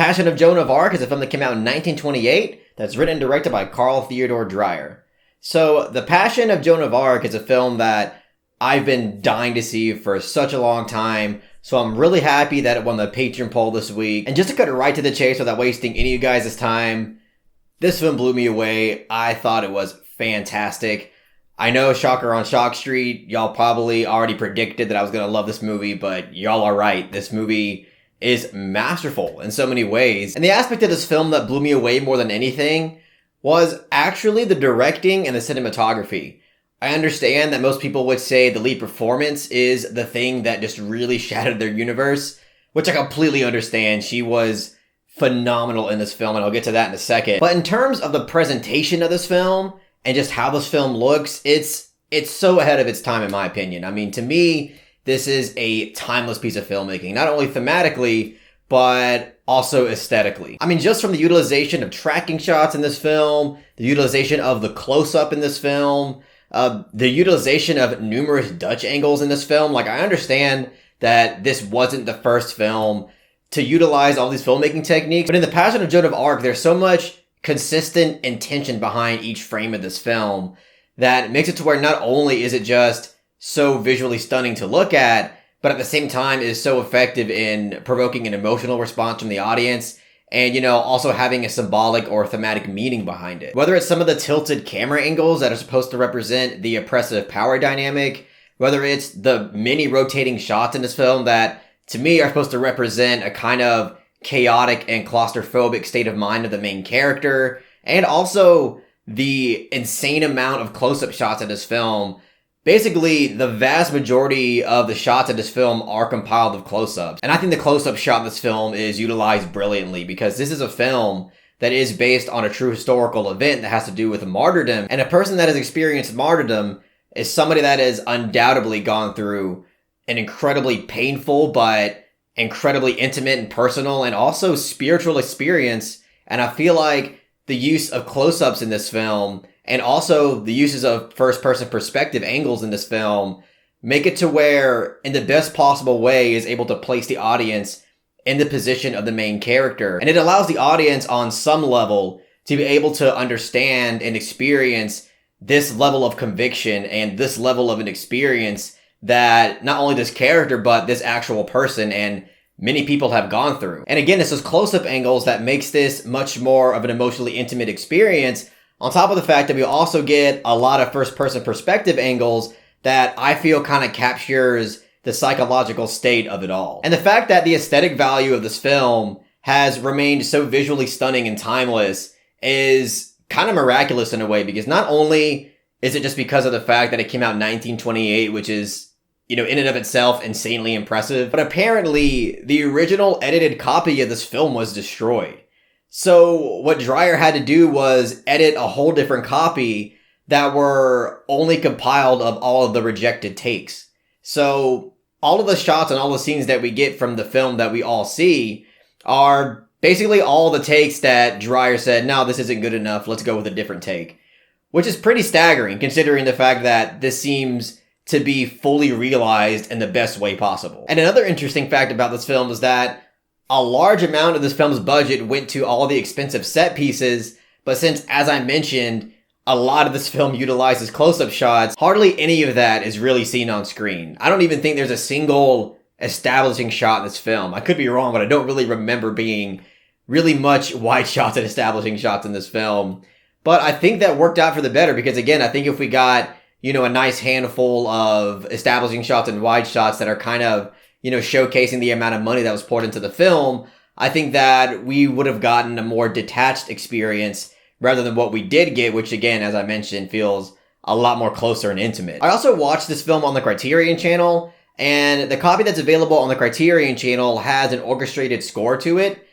Passion of Joan of Arc is a film that came out in 1928 that's written and directed by Carl Theodor Dreyer. So, The Passion of Joan of Arc is a film that I've been dying to see for such a long time, so I'm really happy that it won the Patreon poll this week. And just to cut it right to the chase without wasting any of you guys' time, this film blew me away. I thought it was fantastic. I know, shocker on Shock Street, y'all probably already predicted that I was going to love this movie, but y'all are right. This movie is masterful in so many ways. And the aspect of this film that blew me away more than anything was actually the directing and the cinematography. I understand that most people would say the lead performance is the thing that just really shattered their universe, which I completely understand. She was phenomenal in this film, and I'll get to that in a second. But in terms of the presentation of this film and just how this film looks, it's so ahead of its time in my opinion. I mean, to me, this is a timeless piece of filmmaking, not only thematically, but also aesthetically. I mean, just from the utilization of tracking shots in this film, the utilization of the close-up in this film, the utilization of numerous Dutch angles in this film. Like, I understand that this wasn't the first film to utilize all these filmmaking techniques, but in The Passion of Joan of Arc, there's so much consistent intention behind each frame of this film that makes it to where not only is it just so visually stunning to look at, but at the same time is so effective in provoking an emotional response from the audience and, you know, also having a symbolic or thematic meaning behind it. Whether it's some of the tilted camera angles that are supposed to represent the oppressive power dynamic, whether it's the many rotating shots in this film that, to me, are supposed to represent a kind of chaotic and claustrophobic state of mind of the main character, and also the insane amount of close-up shots in this film. Basically, the vast majority of the shots in this film are compiled of close-ups. And I think the close-up shot in this film is utilized brilliantly because this is a film that is based on a true historical event that has to do with martyrdom. And a person that has experienced martyrdom is somebody that has undoubtedly gone through an incredibly painful but incredibly intimate and personal and also spiritual experience. And I feel like the use of close-ups in this film and also the uses of first-person perspective angles in this film make it to where, in the best possible way, is able to place the audience in the position of the main character. And it allows the audience on some level to be able to understand and experience this level of conviction and this level of an experience that not only this character, but this actual person and many people have gone through. And again, it's those close-up angles that makes this much more of an emotionally intimate experience, on top of the fact that we also get a lot of first-person perspective angles that I feel kind of captures the psychological state of it all. And the fact that the aesthetic value of this film has remained so visually stunning and timeless is kind of miraculous in a way, because not only is it just because of the fact that it came out in 1928, which is, you know, in and of itself insanely impressive, but apparently the original edited copy of this film was destroyed. So what Dreyer had to do was edit a whole different copy that were only compiled of all of the rejected takes. So all of the shots and all the scenes that we get from the film that we all see are basically all the takes that Dreyer said, no, this isn't good enough, let's go with a different take. Which is pretty staggering considering the fact that this seems to be fully realized in the best way possible. And another interesting fact about this film is that a large amount of this film's budget went to all the expensive set pieces, but since, as I mentioned, a lot of this film utilizes close-up shots, hardly any of that is really seen on screen. I don't even think there's a single establishing shot in this film. I could be wrong, but I don't really remember being really much wide shots and establishing shots in this film. But I think that worked out for the better because, again, I think if we got, you know, a nice handful of establishing shots and wide shots that are kind of, you know, showcasing the amount of money that was poured into the film, I think that we would have gotten a more detached experience rather than what we did get, which again, as I mentioned, feels a lot more closer and intimate. I also watched this film on the Criterion channel, and the copy that's available on the Criterion channel has an orchestrated score to it,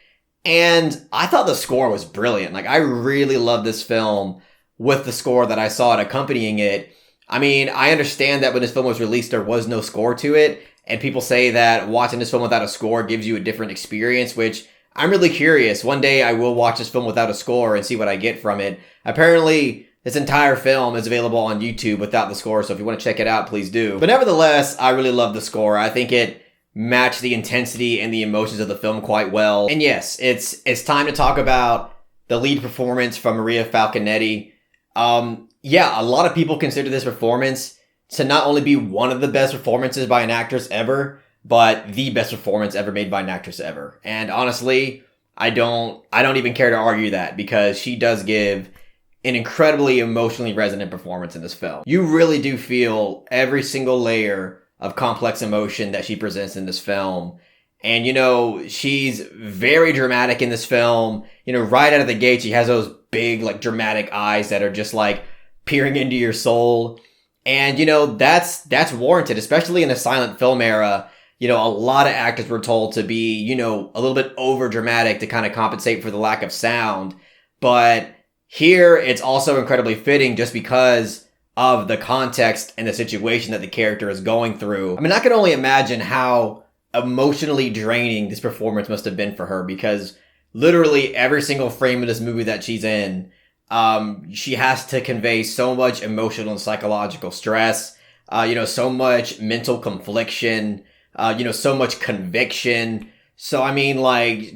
and I thought the score was brilliant. Like, I really love this film with the score that I saw it accompanying it. I mean, I understand that when this film was released, there was no score to it, and people say that watching this film without a score gives you a different experience, which I'm really curious. One day I will watch this film without a score and see what I get from it. Apparently, this entire film is available on YouTube without the score, so if you want to check it out, please do. But nevertheless, I really love the score. I think it match the intensity and the emotions of the film quite well. And yes, it's time to talk about the lead performance from Maria Falconetti. Yeah, a lot of people consider this performance to not only be one of the best performances by an actress ever, but the best performance ever made by an actress ever. And honestly, I don't even care to argue that, because she does give an incredibly emotionally resonant performance in this film. You really do feel every single layer of complex emotion that she presents in this film. And, she's very dramatic in this film. Right out of the gate, she has those big, dramatic eyes that are just, peering into your soul. And, that's warranted, especially in the silent film era. A lot of actors were told to be, a little bit over dramatic to kind of compensate for the lack of sound. But here, it's also incredibly fitting just because of the context and the situation that the character is going through. I mean, I can only imagine how emotionally draining this performance must have been for her, because literally every single frame of this movie that she's in, she has to convey so much emotional and psychological stress, so much mental confliction, so much conviction. So, I mean,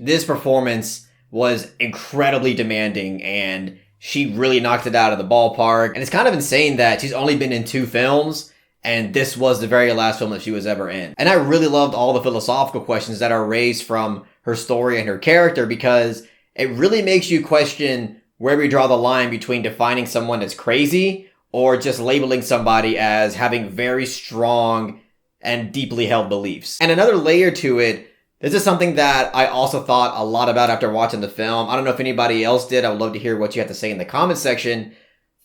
this performance was incredibly demanding, and she really knocked it out of the ballpark. And it's kind of insane that she's only been in 2 films, and this was the very last film that she was ever in. And I really loved all the philosophical questions that are raised from her story and her character, because it really makes you question where we draw the line between defining someone as crazy or just labeling somebody as having very strong and deeply held beliefs. And another layer to it, this is something that I also thought a lot about after watching the film. I don't know if anybody else did. I would love to hear what you have to say in the comments section.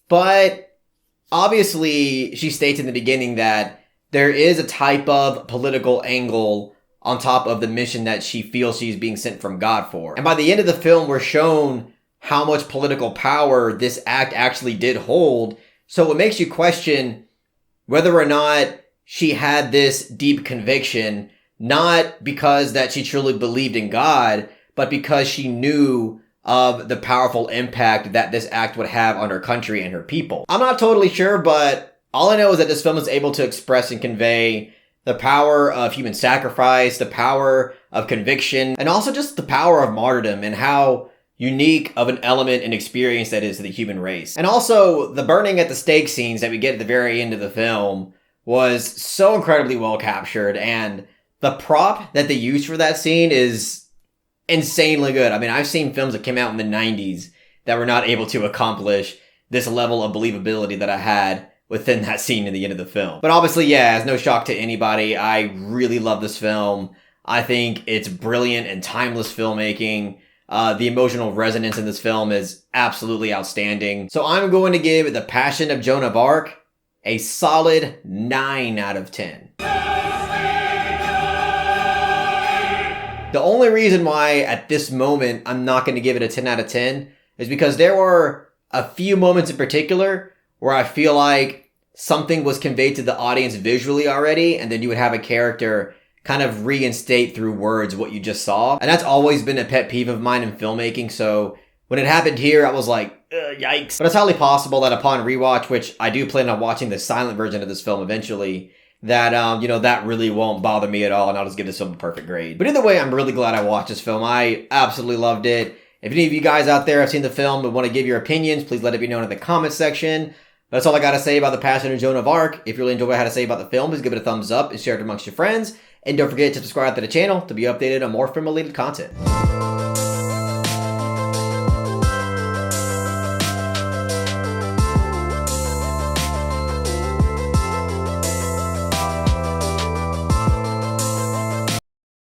But obviously, she states in the beginning that there is a type of political angle on top of the mission that she feels she's being sent from God for. And by the end of the film, we're shown how much political power this act actually did hold. So it makes you question whether or not she had this deep conviction, not because that she truly believed in God, but because she knew of the powerful impact that this act would have on her country and her people. I'm not totally sure, but all I know is that this film is able to express and convey the power of human sacrifice, the power of conviction, and also just the power of martyrdom, and how unique of an element and experience that is to the human race. And also, the burning at the stake scenes that we get at the very end of the film was so incredibly well captured, and the prop that they used for that scene is insanely good. I mean, I've seen films that came out in the 90s that were not able to accomplish this level of believability that I had within that scene in the end of the film. But obviously, yeah, it's no shock to anybody. I really love this film. I think it's brilliant and timeless filmmaking. The emotional resonance in this film is absolutely outstanding. So I'm going to give The Passion of Joan of Arc a solid 9 out of 10. The only reason why at this moment I'm not going to give it a 10 out of 10 is because there were a few moments in particular where I feel like something was conveyed to the audience visually already, and then you would have a character kind of reinstate through words what you just saw. And that's always been a pet peeve of mine in filmmaking, so when it happened here, I was like, yikes. But it's highly possible that upon rewatch, which I do plan on watching the silent version of this film eventually, that, that really won't bother me at all, and I'll just give this film a perfect grade. But either way, I'm really glad I watched this film. I absolutely loved it. If any of you guys out there have seen the film and want to give your opinions, please let it be known in the comments section. That's all I got to say about The Passion of Joan of Arc. If you really enjoyed what I had to say about the film, please give it a thumbs up and share it amongst your friends. And don't forget to subscribe to the channel to be updated on more film-related content.